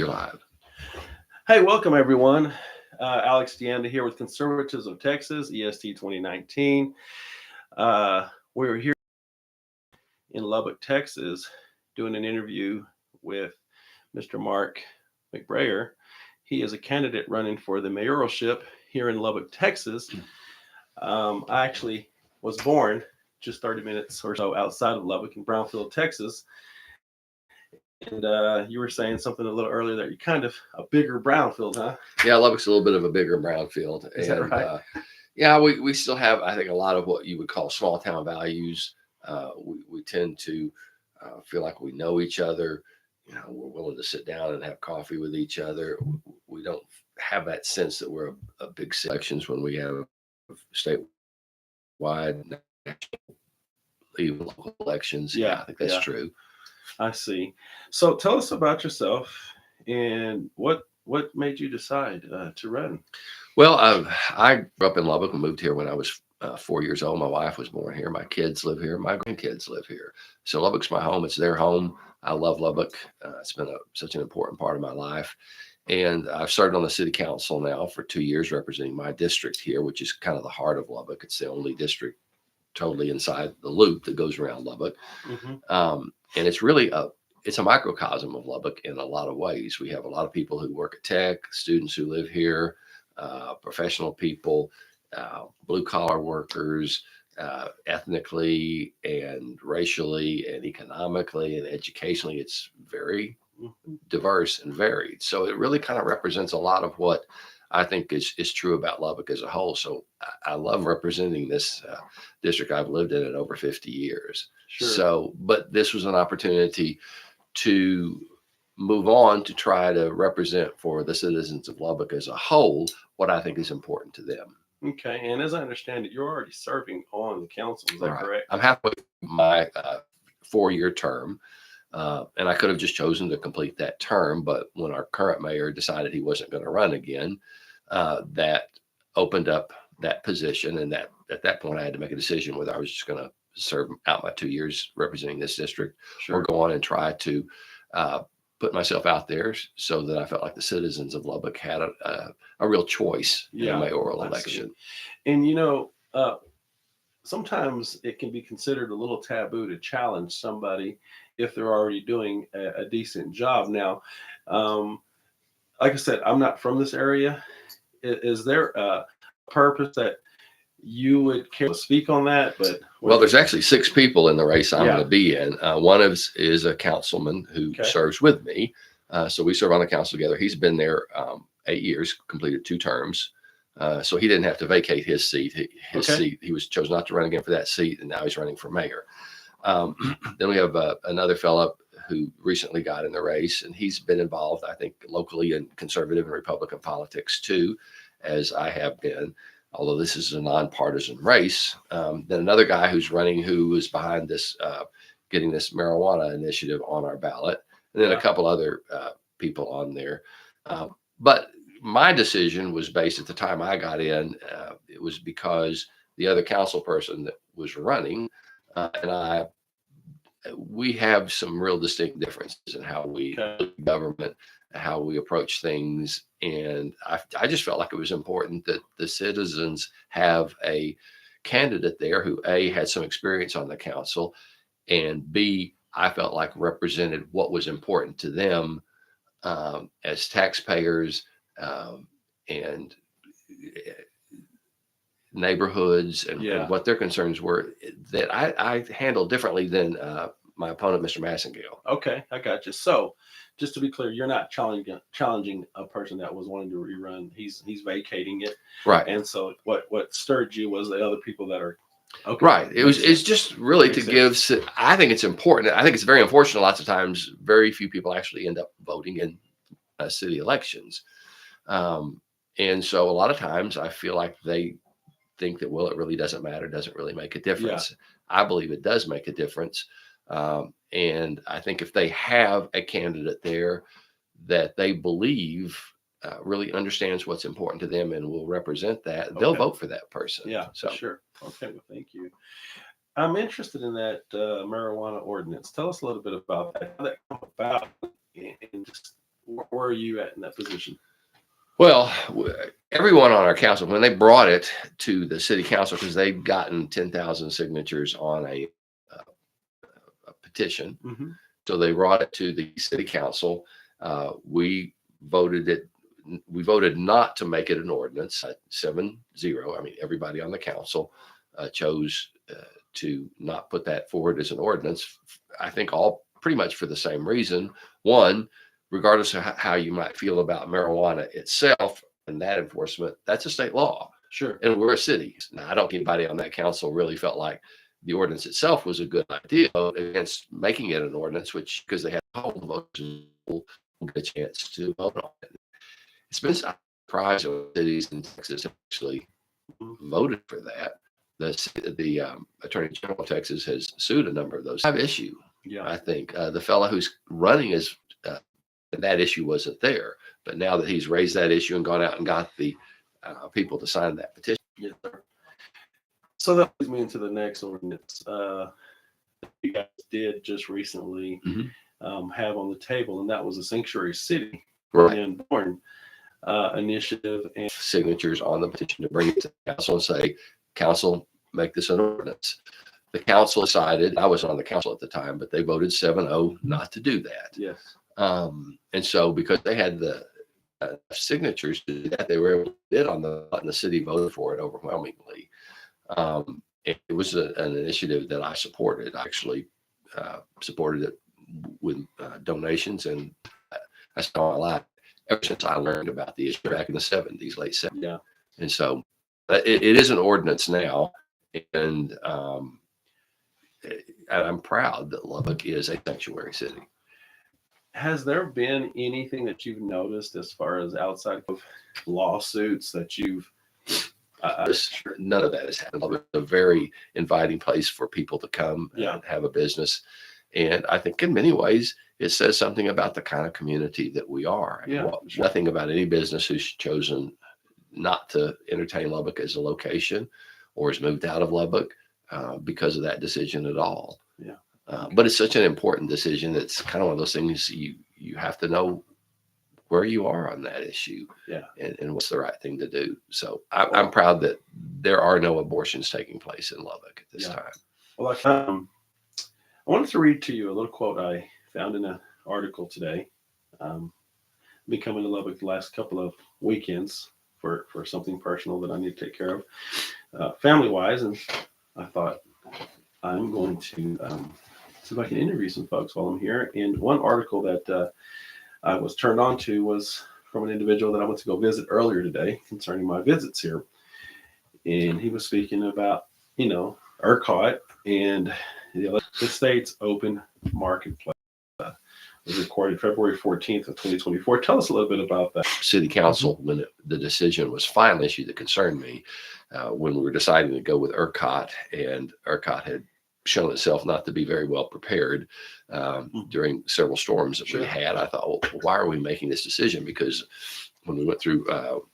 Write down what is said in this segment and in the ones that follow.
You're live. Hey, welcome everyone. Alex DeAnda here with Conservatives of Texas, EST 2019. We're here in Lubbock, Texas, doing an interview with Mr. Mark McBrayer. He is a candidate running for the mayoralship here in Lubbock, Texas. I actually was born just 30 minutes or so outside of Lubbock in Brownfield, Texas. And you were saying something a little earlier that you're kind of a bigger brownfield, huh? Yeah, Lubbock's a little bit of a bigger brownfield. Is that right? Yeah, we still have, I think, a lot of what you would call small town values. We tend to feel like we know each other. We're willing to sit down and have coffee with each other. We don't have that sense that we're a big elections when we have statewide, national, even local elections. Yeah, I think that's true. I see. So tell us about yourself and what made you decide to run? Well, I grew up in Lubbock and moved here when I was 4 years old. My wife was born here. My kids live here. My grandkids live here. So Lubbock's my home. It's their home. I love Lubbock. It's been such an important part of my life. And I've started on the city council now for 2 years, representing my district here, which is kind of the heart of Lubbock. It's the only district totally inside the loop that goes around Lubbock. Mm-hmm. And it's really it's a microcosm of Lubbock in a lot of ways. We have a lot of people who work at Tech, students who live here, professional people, blue collar workers, ethnically and racially and economically and educationally. It's very diverse and varied. So it really kind of represents a lot of what I think is true about Lubbock as a whole. So I love representing this district. I've lived in it over 50 years. Sure. So, but this was an opportunity to move on to try to represent for the citizens of Lubbock as a whole what I think is important to them. Okay. And as I understand it, you're already serving on the council. Is that correct? I'm halfway through my 4-year term. And I could have just chosen to complete that term, but when our current mayor decided he wasn't going to run again, that opened up that position. And that at that point, I had to make a decision whether I was just going to serve out my 2 years representing this district, or go on and try to put myself out there so that I felt like the citizens of Lubbock had a real choice in a mayoral election. And, sometimes it can be considered a little taboo to challenge somebody if they're already doing a decent job. Now, like I said, I'm not from this area. Is there a purpose that you would care to speak on that? Well, there's actually 6 people in the race I'm going to be in. One is a councilman who serves with me. So we serve on the council together. He's been there 8 years, completed 2 terms. So he didn't have to vacate his seat. Seat, he chose not to run again for that seat, and now he's running for mayor. Then we have another fellow who recently got in the race, and he's been involved, I think, locally in conservative and Republican politics too, as I have been, although this is a nonpartisan race. Then another guy who's running, who was behind this, getting this marijuana initiative on our ballot, and then a couple other people on there. But my decision was based at the time I got in. It was because the other council person that was running and we have some real distinct differences in how we government, how we approach things. And I just felt like it was important that the citizens have a candidate there who A, had some experience on the council, and B, I felt like represented what was important to them as taxpayers and neighborhoods and what their concerns were, that I handled differently than my opponent, Mr. Massengale. Okay, I got you. So just to be clear, you're not challenging a person that was wanting to rerun. He's vacating it. Right. And so what stirred you was the other people that are right. It's just really to give, I think it's important. I think it's very unfortunate. Lots of times, very few people actually end up voting in city elections. And so a lot of times I feel like they think that, well, it really doesn't matter, doesn't really make a difference. I believe it does make a difference. And I think if they have a candidate there that they believe really understands what's important to them and will represent that, they'll vote for that person. Yeah, so sure. Okay, well, thank you. I'm interested in that marijuana ordinance. Tell us a little bit about that. How that come about, and just where you at in that position? Well, everyone on our council, when they brought it to the city council, because they'd gotten 10,000 signatures on a petition, so they brought it to the city council. We voted not to make it an ordinance, 7-0. I mean, everybody on the council chose to not put that forward as an ordinance. I think all pretty much for the same reason. One, regardless of how you might feel about marijuana itself and that enforcement, that's a state law. Sure. And we're a city. Now, I don't think anybody on that council really felt like the ordinance itself was a good idea against making it an ordinance, which, because they had all the votes, will get a chance to vote on it. It's been surprised that cities in Texas have actually voted for that. The Attorney General of Texas has sued a number of those. Have issue. Yeah. I think the fellow who's running is that issue wasn't there, but now that he's raised that issue and gone out and got the people to sign that petition. Yes, sir. So that leads me into the next ordinance you guys did just recently have on the table, and that was a sanctuary city and born initiative and signatures on the petition to bring it to the council and say, council, make this an ordinance. The council decided, I was on the council at the time, but they voted 7-0 not to do that. Yes. And so because they had the signatures to do that, they were able to bid on and the city voted for it overwhelmingly. It was an initiative that I supported. I actually supported it with donations, and that's how I like ever since I learned about the issue back in the 70s, late 70s. Yeah. And so it is an ordinance now, and I'm proud that Lubbock is a sanctuary city. Has there been anything that you've noticed as far as outside of lawsuits that you've none of that has happened. It's a very inviting place for people to come and have a business. And I think in many ways, it says something about the kind of community that we are. Nothing about any business who's chosen not to entertain Lubbock as a location or has moved out of Lubbock because of that decision at all. Yeah. But it's such an important decision. It's kind of one of those things you have to know where you are on that issue, and what's the right thing to do. So I'm proud that there are no abortions taking place in Lubbock at this time. Well, I wanted to read to you a little quote I found in an article today. Been coming to Lubbock the last couple of weekends for something personal that I need to take care of, family-wise, and I thought I'm going to see if I can interview some folks while I'm here. And one article that I was turned on to was from an individual that I went to go visit earlier today concerning my visits here. And he was speaking about, ERCOT and the state's open marketplace. It was recorded February 14th of 2024. Tell us a little bit about that. City Council, when the decision was finally issued that concerned me, when we were deciding to go with ERCOT, and ERCOT had shown itself not to be very well prepared during several storms that we had. I thought, well, why are we making this decision? Because when we went through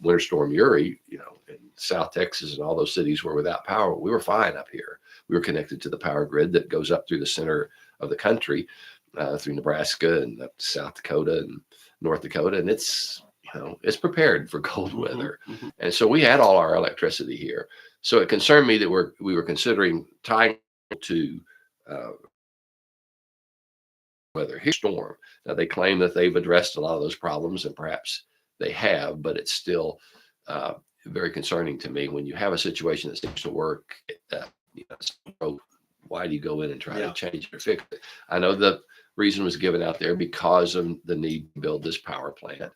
Winter Storm Uri, in South Texas and all those cities were without power, we were fine up here. We were connected to the power grid that goes up through the center of the country, through Nebraska and up to South Dakota and North Dakota, and it's prepared for cold weather. And so we had all our electricity here. So it concerned me that we were considering tying to weather here storm. Now they claim that they've addressed a lot of those problems, and perhaps they have, but it's still very concerning to me when you have a situation that seems to work. Why do you go in and try to change it or fix it? I know the reason was given out there because of the need to build this power plant.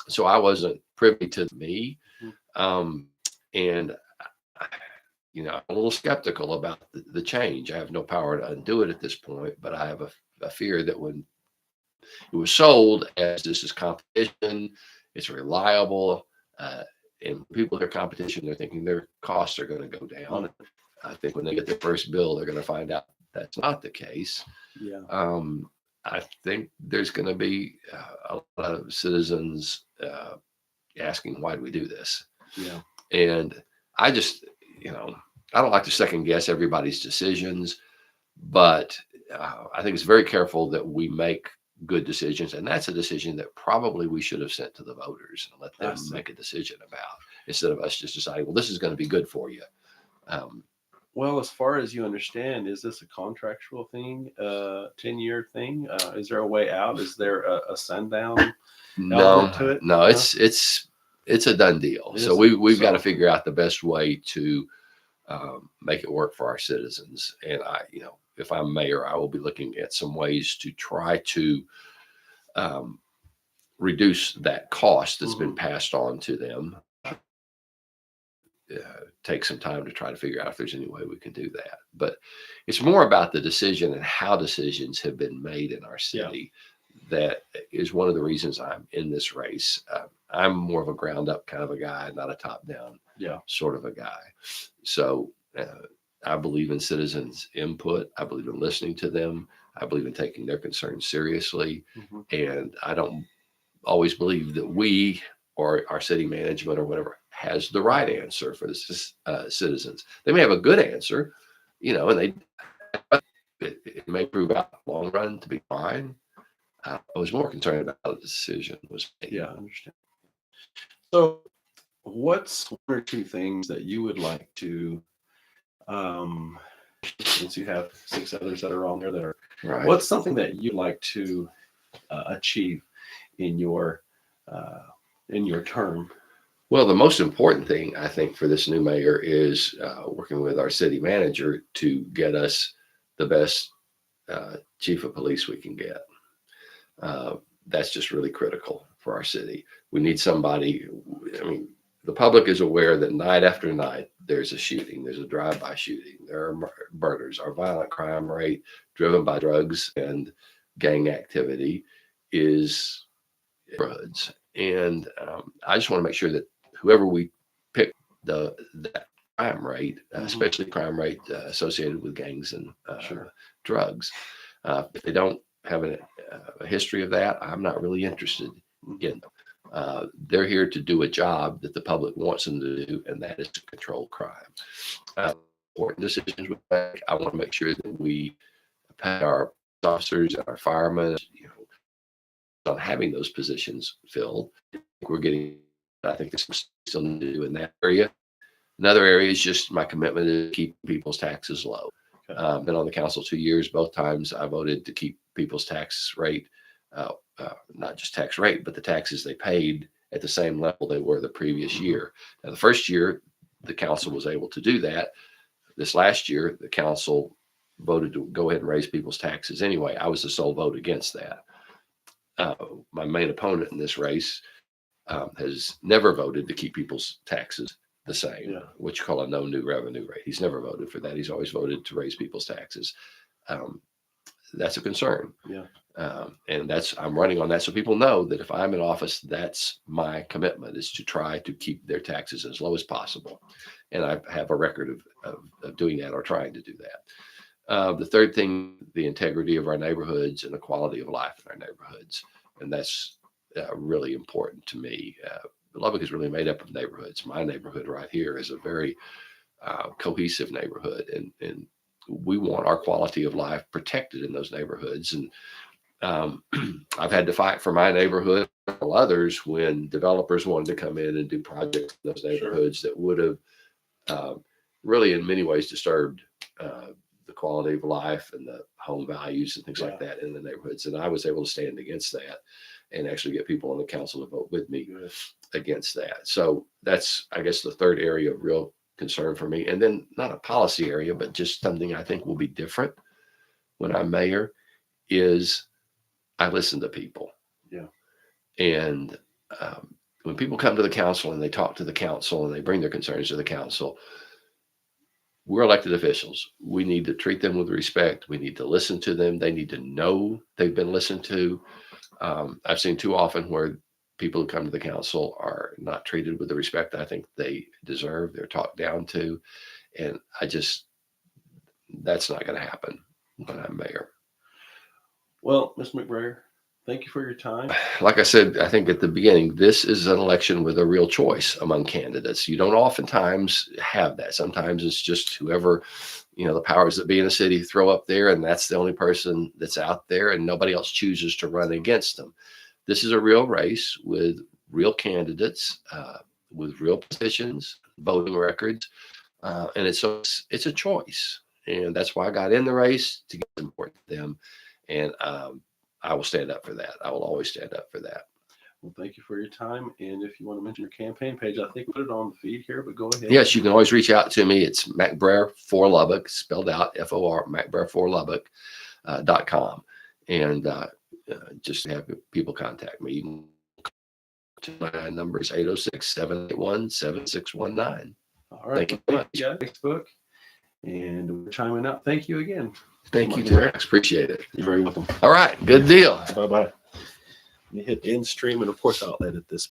So I wasn't privy to me, and I'm a little skeptical about the change. I have no power to undo it at this point, but I have a fear that when it was sold as this is competition, it's reliable, and people hear competition, they're thinking their costs are going to go down. I think when they get their first bill, they're going to find out that's not the case. Yeah. I think there's going to be a lot of citizens asking, why do we do this? Yeah. And I just, I don't like to second guess everybody's decisions, but I think it's very careful that we make good decisions. And that's a decision that probably we should have sent to the voters and let them make a decision about, instead of us just deciding, well, this is going to be good for you. Well, as far as you understand, is this a contractual thing, 10-year thing? Is there a way out? Is there a sundown element to it? No, it's a done deal. So we've got to figure out the best way to make it work for our citizens. And if I'm mayor, I will be looking at some ways to try to reduce that cost that's been passed on to them. Take some time to try to figure out if there's any way we can do that. But it's more about the decision and how decisions have been made in our city. That is one of the reasons I'm in this race. I'm more of a ground up kind of a guy, not a top down sort of a guy. So I believe in citizens' input. I believe in listening to them. I believe in taking their concerns seriously. And I don't always believe that we or our city management or whatever has the right answer for the citizens. They may have a good answer, and it may prove out in the long run to be fine. I was more concerned about the decision was made. Yeah, I understand. So what's one or two things that you would like to, since you have 6 others that are on there that are, what's something that you'd like to achieve in your term? Well, the most important thing, I think, for this new mayor is working with our city manager to get us the best chief of police we can get. That's just really critical for our city. We need somebody. I mean, the public is aware that night after night, there's a shooting, there's a drive-by shooting, there are murders. Our violent crime rate driven by drugs and gang activity is neighborhoods. And I just want to make sure that whoever we pick that crime rate, especially crime rate associated with gangs and drugs, if they don't have a history of that, I'm not really interested in them. They're here to do a job that the public wants them to do, and that is to control crime. Important decisions we make. I want to make sure that we pay our officers and our firemen, on having those positions filled. I think there's some still need to do in that area. Another area is just my commitment to keep people's taxes low. Been on the council 2 years. Both times I voted to keep people's tax rate, not just tax rate, but the taxes they paid at the same level they were the previous year. Now, the first year, the council was able to do that. This last year, the council voted to go ahead and raise people's taxes anyway. I was the sole vote against that. My main opponent in this race has never voted to keep people's taxes the same, what you call a no new revenue rate. He's never voted for that. He's always voted to raise people's taxes. That's a concern. And I'm running on that. So people know that if I'm in office, that's my commitment, is to try to keep their taxes as low as possible. And I have a record of doing that or trying to do that. The third thing, the integrity of our neighborhoods and the quality of life in our neighborhoods. And that's really important to me. Lubbock is really made up of neighborhoods. My neighborhood right here is a very cohesive neighborhood, and we want our quality of life protected in those neighborhoods. And I've had to fight for my neighborhood and others when developers wanted to come in and do projects in those neighborhoods that would have really in many ways disturbed the quality of life and the home values and things like that in the neighborhoods. And I was able to stand against that and actually get people on the council to vote with me against that. So that's, I guess, the third area of real concern for me. And then not a policy area, but just something I think will be different when I'm mayor, is I listen to people. And when people come to the council and they talk to the council and they bring their concerns to the council, we're elected officials. We need to treat them with respect. We need to listen to them. They need to know they've been listened to. I've seen too often where people who come to the council are not treated with the respect I think they deserve. They're talked down to. And that's not going to happen when I'm mayor. Well, Mr. McBrayer, thank you for your time. Like I said, I think at the beginning, this is an election with a real choice among candidates. You don't oftentimes have that. Sometimes it's just whoever the powers that be in the city throw up there, and that's the only person that's out there, and nobody else chooses to run against them. This is a real race with real candidates, with real positions, voting records, and it's a choice, and that's why I got in the race, to get support to them, and I will stand up for that. I will always stand up for that. Well, thank you for your time. And if you want to mention your campaign page, I think put it on the feed here, but go ahead. Yes, you can always reach out to me. It's McBrayer for Lubbock, spelled out FOR, McBrayer for Lubbock.com. And just have people contact me. You can, my number is 806-781-7619. All right. Thank you so much. Yeah, Facebook. And we're chiming out. Thank you again. Thank you, Rex. Appreciate it. You're very welcome. All right. Good deal. Bye-bye. You hit end stream, and of course I'll edit this.